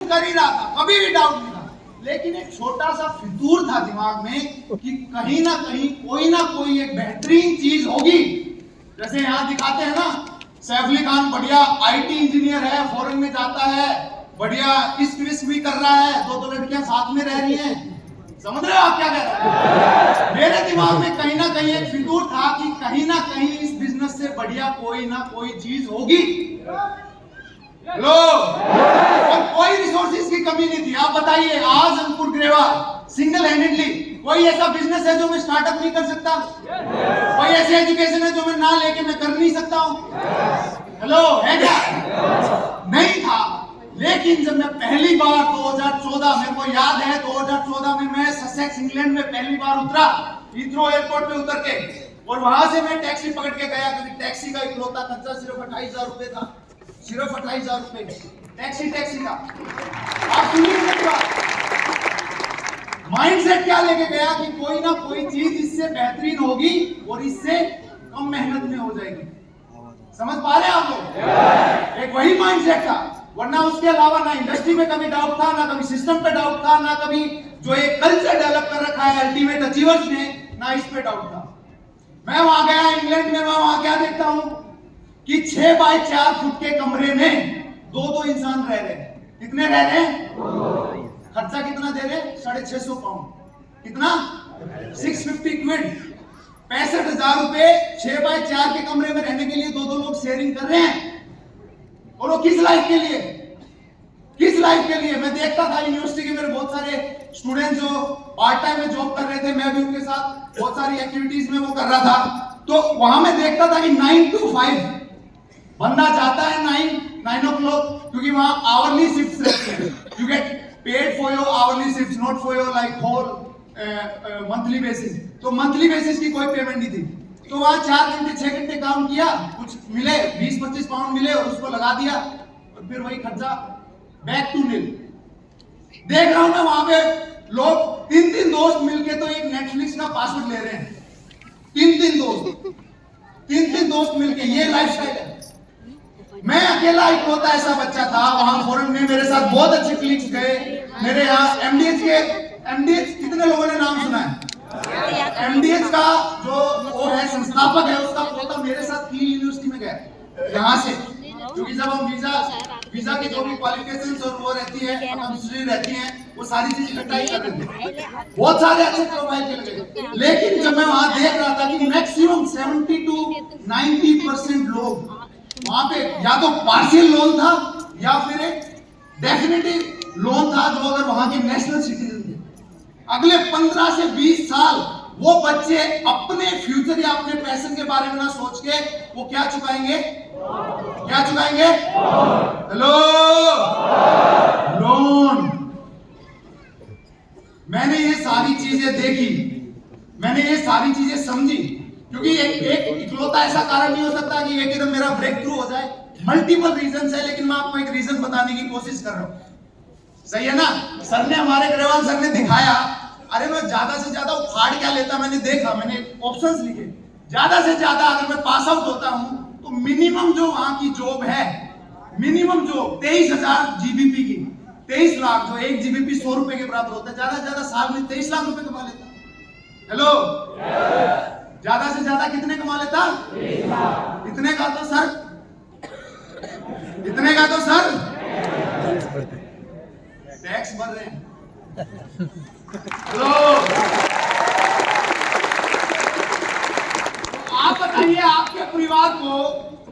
कर ही रहा था, कभी भी डाउट नहीं था। लेकिन एक छोटा सा फितूर था दिमाग में कि कहीं ना कहीं कोई ना कोई एक बेहतरीन चीज होगी। जैसे यहाँ दिखाते हैं ना, सैफ अली खान बढ़िया आईटी इंजीनियर है, फॉरेन में जाता है, बढ़िया इश्क विश्क भी कर रहा है, दो लड़कियां साथ में रह रही हैं। समझ रहे हो आप क्या कह रहे हैं? मेरे दिमाग में कहीं ना कहीं एक फितूर था कि कहीं ना कहीं इस बिजनेस से बढ़िया कोई ना कोई चीज होगी। लो, और कोई रिसोर्सेज की कमी नहीं थी। आप बताइए, आज अंकुर ग्रेवाल सिंगल हैंडेडली कोई ऐसा बिजनेस है जो मैं स्टार्टअप नहीं कर सकता? कोई ऐसी एजुकेशन है जो मैं ना लेके मैं कर नहीं सकता हूं? हेलो, है क्या? नहीं था। लेकिन जब मैं पहली बार 2014, मेरे को याद है 2014 में मैं ससेक्स इंग्लैंड में पहली बार उतरा, हीथ्रो एयरपोर्ट पे उतर के, और वहां से मैं टैक्सी पकड़ के गया, क्योंकि टैक्सी का इकलौता खर्चा सिर्फ 28,000 रुपए था। सिर्फ 28,000 रुपए टैक्सी का। आप सुनिए मेरी बात। माइंडसेट क्या लेके गया कि कोई ना कोई चीज इससे बेहतरीन होगी और इससे कम मेहनत में हो जाएगी। समझ पा रहे हैं आप लोग? एक वही माइंडसेट था, वरना उसके अलावा ना इंडस्ट्री में कभी डाउट था, ना कभी सिस्टम पे डाउट था, ना कभी जो एक कल्चर डेवलप कर रखा है अल्टीमेट अचीवर्स ने, ना इस पे डाउट था। मैं वहां गया इंग्लैंड में, मैं वहां क्या देखता हूं कि 6 बाय 4 फुट के कमरे में दो इंसान रह रहे हैं। कितने रह रहे हैं? खर्चा कितना दे रहे? 650 पाउंड। कितना? 650 क्विड। 65,000 रुपए 6 बाय 4 के कमरे में रहने के लिए दो लोग शेयरिंग कर रहे हैं। और वो किस लाइफ के लिए? किस लाइफ के लिए? मैं देखता था यूनिवर्सिटी के मेरे बहुत सारे स्टूडेंट जो पार्ट टाइम में जॉब कर रहे थे, मैं भी उनके साथ बहुत सारी एक्टिविटीज में वो कर रहा था। तो वहां मैं देखता था कि 9 to 5 बंदा जाता है 9 o'clock, क्योंकि वहां आवरली शिफ्ट्स रहती है। You get paid for your hourly shifts, not for your like whole monthly basis. तो मंथली बेसिस की कोई पेमेंट नहीं थी। तो वहां 4 घंटे 6 घंटे काम किया, कुछ मिले 20-25 पाउंड मिले और उसको लगा दिया, और फिर वही खर्चा बैक टू नील। देख रहा हूं मैं वहां पे लोग 3 दोस्त मिलके तो एक नेटफ्लिक्स का पासवर्ड ले रहे हैं। 3 दोस्त मिलके, ये लाइफस्टाइल है। मैं अकेला इकलौता ऐसा बच्चा था वहां फॉरेन में। मेरे साथ बहुत अच्छे क्लिक्स गए। मेरे यहाँ एमडीएच कितने लोगों ने नाम सुना है? एमडीएच का जो वो है संस्थापक है, उसका पोता मेरे साथ की यूनिवर्सिटी में गया यहाँ से, क्योंकि जब हम वीजा की जो भी क्वालिफिकेशंस और वो रहती है, हिस्ट्री रहती है, वो सारी चीज इकट्ठा करते थे। बहुत सारे अच्छे प्रोफाइल के लगे। लेकिन जब मैं वहां देख रहा था कि मैक्सिमम 70 to 90% लोग वहां पे या तो पार्शियल लोन था या फिर एक डेफिनेटिव लोन था, जो अगर वहां के नेशनल सिटीजन थे। अगले 15 से 20 साल वो बच्चे अपने फ्यूचर या अपने पैशन के बारे में ना सोच के वो क्या चुकाएंगे? क्या चुकाएंगे? Hello, loan. मैंने ये सारी चीजें देखी, मैंने ये सारी चीजें समझी, क्योंकि एक इकलौता ऐसा कारण नहीं हो सकता कि एक एकदम मेरा ब्रेक थ्रू हो जाए। मल्टीपल रीजंस है, लेकिन मैं आपको एक रीजन बताने की कोशिश कर रहा हूं। सही है ना? सर ने, हमारे ग्रेवाल सर ने दिखाया। अरे मैं ज्यादा से ज्यादा उखाड़ क्या लेता, मैंने देखा, मैंने ऑप्शंस लिखे। ज्यादा से ज्यादा अगर मैं पास आउट होता हूं तो मिनिमम जो वहां की जॉब है, मिनिमम जॉब 23,000 जीबीपी की, 23 लाख, जो 1 जीबीपी 100 रुपए के बराबर होता है। ज्यादा से ज्यादा साल में 23 लाख रुपए कमा लेता। हेलो, ज्यादा से ज्यादा कितने कमा लेता? 23 लाख। इतने का तो सर टैक्स भर रहे हैं। हेलो, आप बताइए, आपके परिवार को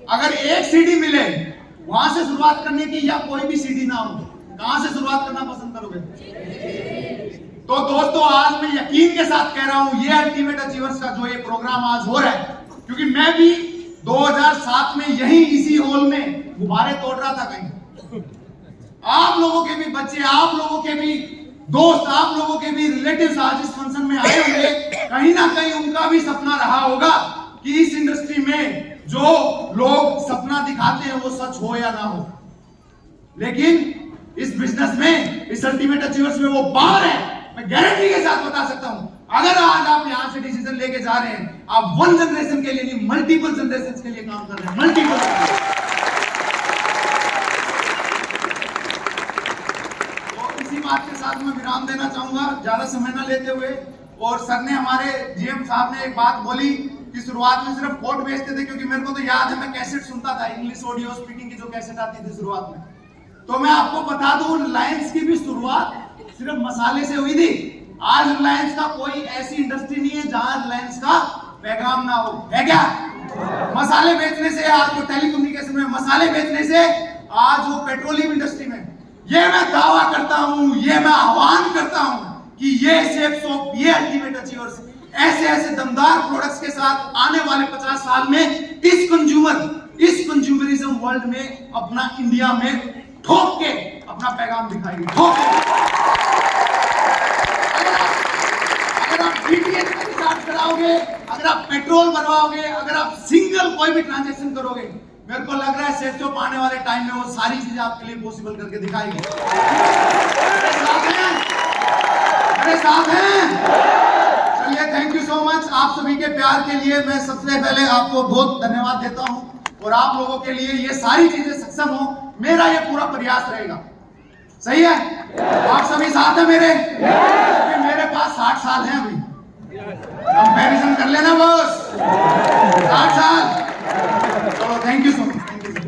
अगर एक सीडी मिले वहां से शुरुआत करने की, या कोई भी सीडी ना हो, कहां से शुरुआत करना पसंद करोगे? तो दोस्तों, आज मैं यकीन के साथ कह रहा हूं, ये अल्टीमेट अचीवर्स का जो ये प्रोग्राम आज हो रहा है, क्योंकि मैं भी 2007 में यही इसी हॉल में गुब्बारे तोड़ रहा था कहीं। आप लोगों के भी बच्चे, आप लोगों के भी दोस्त, आप लोगों के भी रिलेटिव्स आज इस फंक्शन में आए होंगे। कहीं ना कहीं उनका भी सपना रहा होगा कि इस इंडस्ट्री में जो लोग सपना दिखाते हैं वो सच हो या ना हो। लेकिन इस बिजनेस में, इस अल्टीमेट अचीवर्स में वो पावर है। मैं गारंटी के साथ बता सकता हूं, अगर आज आप यहां से डिसीजन लेके जा रहे हैं, आप 1 जनरेशन के लिए नहीं, मल्टीपल जनरेशन के लिए काम कर रहे हैं। मल्टीपल। बात के साथ मैं विराम देना चाहूंगा, ज्यादा समय ना लेते हुए। और सर ने, हमारे जीएम साहब ने एक बात बोली कि शुरुआत में सिर्फ कोट बेचते थे, क्योंकि मेरे को तो याद है मैं कैसेट सुनता था, इंग्लिश ऑडियो स्पीकिंग की जो कैसेट आती थी शुरुआत में। तो मैं आपको बता दूं, रिलायंस की भी शुरुआत सिर्फ मसाले से हुई थी। आज रिलायंस का कोई ऐसी इंडस्ट्री नहीं है जहां रिलायंस का पैगाम ना हो, है क्या? मसाले बेचने से आज वो टेलीकम्युनिकेशन में, मसाले बेचने से आज वो पेट्रोलियम इंडस्ट्री में। ये मैं दावा करता हूं, ये मैं आह्वान करता हूं कि ये शेप सोप, ये अल्टीमेट अचीवर्स ऐसे ऐसे दमदार प्रोडक्ट्स के साथ आने वाले 50 साल में इस कंज्यूमरिज्म वर्ल्ड में अपना इंडिया में ठोक के अपना पैगाम दिखाएगी। ठोक के अगर आप डीटीएच में रिचार्ज कराओगे, अगर आप पेट्रोल भरवाओगे, अगर आप सिंगल कोई भी ट्रांजैक्शन करोगे, मेरे को लग रहा है सेफ शॉप आने वाले टाइम में वो सारी चीजें आपके लिए पॉसिबल करके दिखाएगी। मेरे साथ हैं? चलिए, थैंक यू सो मच। आप सभी के प्यार के लिए मैं सबसे पहले आपको बहुत धन्यवाद देता हूं, और आप लोगों के लिए ये सारी चीजें सक्षम हो, मेरा ये पूरा प्रयास रहेगा। सही है? आप सभी साथ हैं मेरे? मेरे पास 60 साल हैं अभी, कंपैरिजन कर लेना बस।